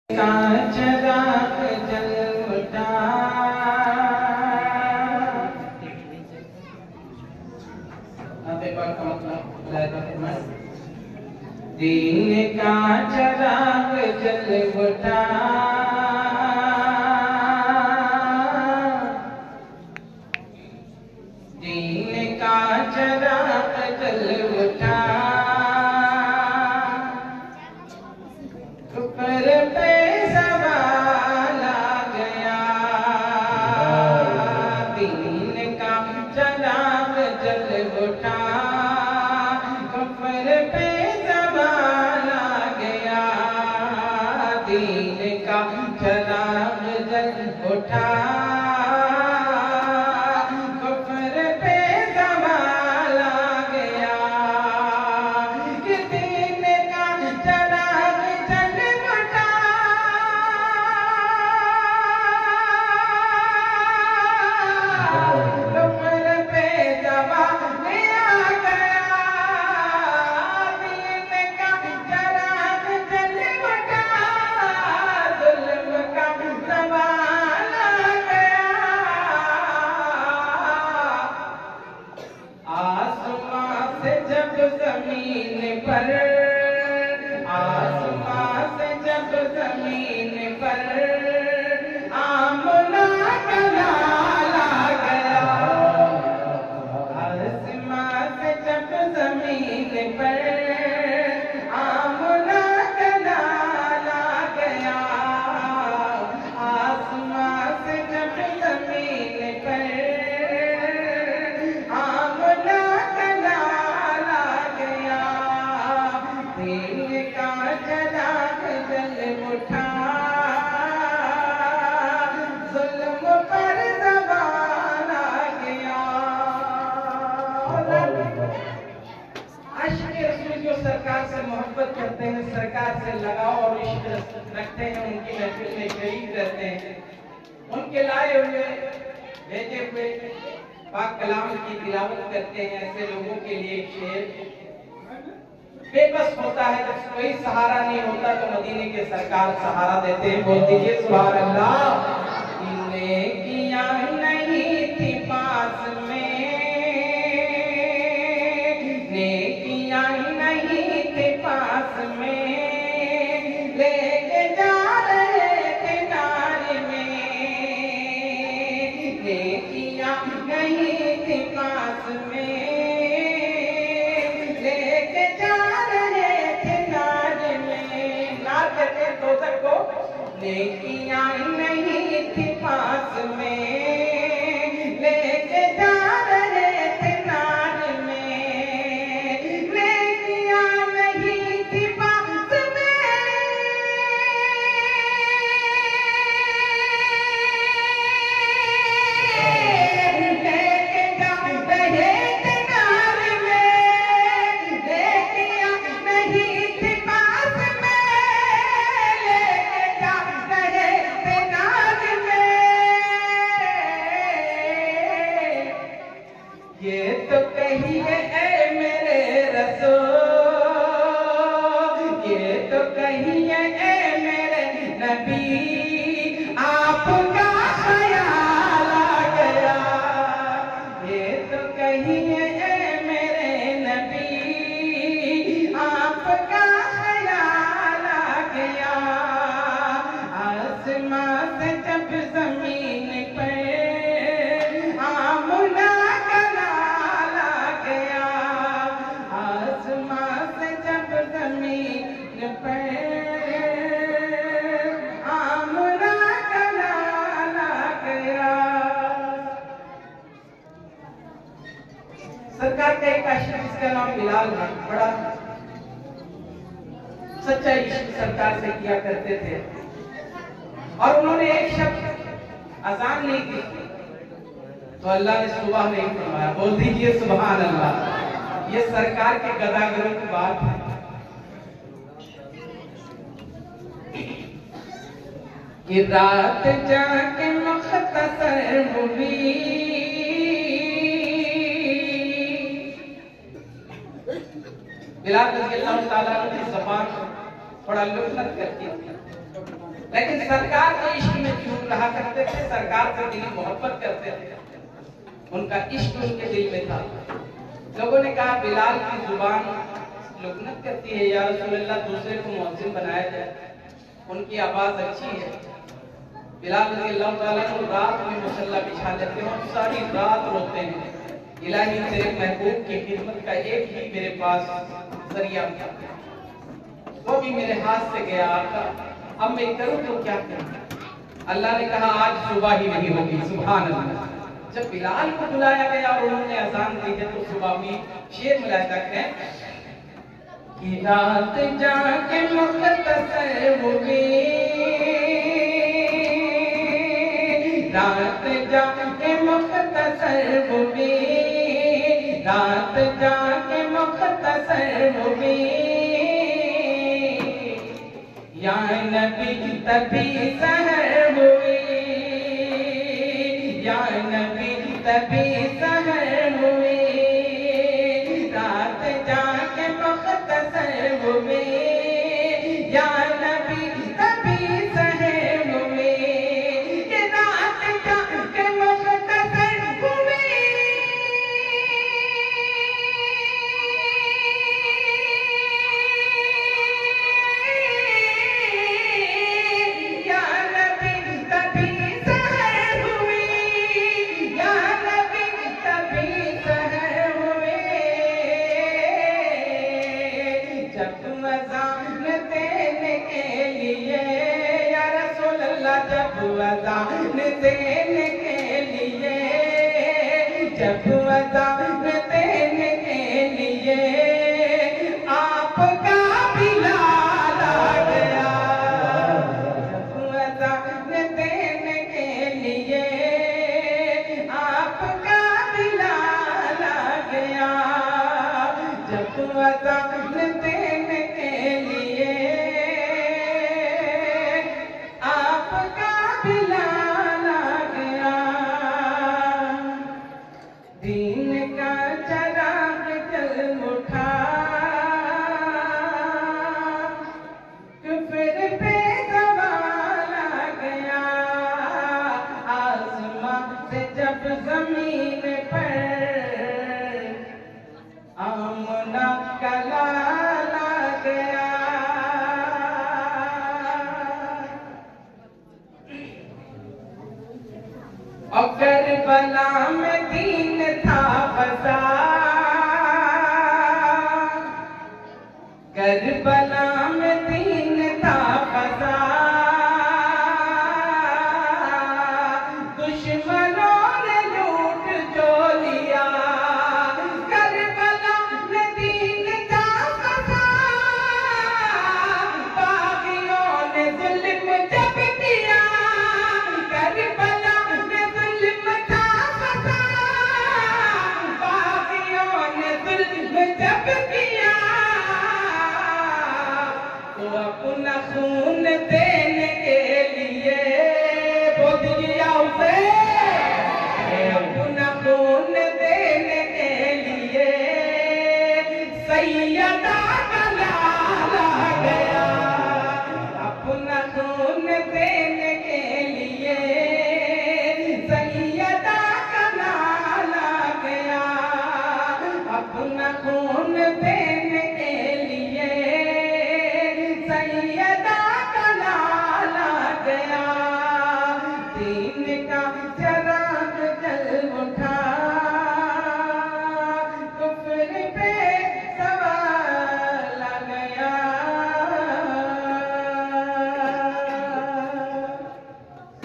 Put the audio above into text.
चराग जल उठा, दीन का चराग जल उठा, दीन का चराग जल उठा, ऊपर पे सवाल आ गया, दीन का चराग जल उठा, ऊपर पे सवाल आ गया, दीन का चराग जल उठा, ऊपर पे सवाल आ गया, कि दीन का चराग जल उठा, ऊपर पे सवाल आ गया, दीन का चराग जल उठा, जुल्म का सवाल आ गया, आसमां से जब जमीन पर, आसमां से जब जमीन पर आमना का लाल आ गया, आसमां से जब जमीन पर आमना का लाल आ गया, आसमां से जब जमीन पर आमना का लाल आ गया, दीन का चराग जल उठा, जुल्म पर ज़वाल आ गया। आशिक़ रसूल जो सरकार से मोहब्बत करते हैं, सरकार से लगाव और इश्क रखते हैं, उनकी महफिल में शरीक रहते हैं, उनके लाए हुए भेजे हुए पाक कलाम की तिलावत करते हैं, ऐसे लोगों के लिए एक शेर बेबस होता है। जब कोई सहारा नहीं होता तो मदीने के सरकार सहारा देते हैं। बोल दीजिए सुभान अल्लाह। नेकियां नहीं थी पास में, नेकियां नहीं थी पास में, लेके जा रहे थे नार में, नेकियां नहीं थी पास में, लेके जा रहे थे नार में, नार कहते हैं दोज़ख को, नेकियां नहीं थी पास में, लेके जा रहे थे नार में, नेकियां नहीं थी पास में, लेके जा रहे थे नार में, नेकियां नहीं थी पास में, लेके जा रहे थे नार में। ये तो कहिए ऐ मेरे रसूल, ये तो कहिए ऐ मेरे नबी, आपका ख्याल आ गया, ये तो कहिए ऐ मेरे नबी, आपका ख्याल आ गया, आसमां से जब जमीन पर आमना का लाल आ गया, आसमां से जब जमीन पर आमना का लाल आ गया। सरकार का एक आशिक जिसका नाम बिलाल है, बड़ा सच्चा इश्क सरकार से किया करते थे, और उन्होंने एक शब्द अजान नहीं की तो अल्लाह ने सुबह नहीं फरमाया। बोल दीजिए सुभान अल्लाह। ये सरकार के गदागरों की बात है। कि रात जाके मुख्तसर हुई, बिलाल रज़ी अल्लाह ताला की ज़बान बड़ा लुफ़्त करती थी। लेकिन सरकार के इश्क में चूक रहा करते थे, सरकार से दिली मोहब्बत करते थे, उनका इश्क उनके दिल में था। लोगों ने कहा बिलाल की जुबान लुकनत करती है, या रसूल अल्लाह दूसरे को मुअज्जिन बनाया जाए, उनकी आवाज अच्छी है। बिलाल रज़ियल्लाहु ताला अन्हु रात में मुसल्ला बिछा लेते हैं और सारी रात रोते हैं, इलाही तेरे महबूब की खिदमत का एक ही मेरे पास जरिया था, वो भी मेरे हाथ से गया आका, अब मैं करूं तो क्या करूं। अल्लाह ने कहा आज सुबह ही नहीं होगी। सुभान अल्लाह। जब बिलाल को बुलाया गया और उन्होंने अजान दी है तो सुबह हुई। शेर मुलाहिजा करें कि रात जाके मुख्तसर हुई, रात जाके मुख्तसर हुई, रात जाके मुख्तसर हुई, या नबी तभी सहर हुई, या नबी तभी सहर हुई, रात जाके मुख्तसर हुई, या नबी तभी सहर हुई, कि रात जाके मुख्तसर हुई, या नबी तभी सहर हुई, या नबी तभी सहर हुई, जब अज़ान देने के लिए, या रसूल अल्लाह जब अज़ान देने के लिए, जब अज़ान देने के लिए आपका बिलाल आ गया, जब अज़ान देने के लिए आपका बिलाल आ गया, जब अज़ान देने के लिए आपका बिलाल आ गया, दीन का चराग जल उठा, कुफ्र पे ज़वाल आ गया, आसमां से जब ज़मीन पर आमना का लाल आ गया। और करबला में दीन था बसा, करबला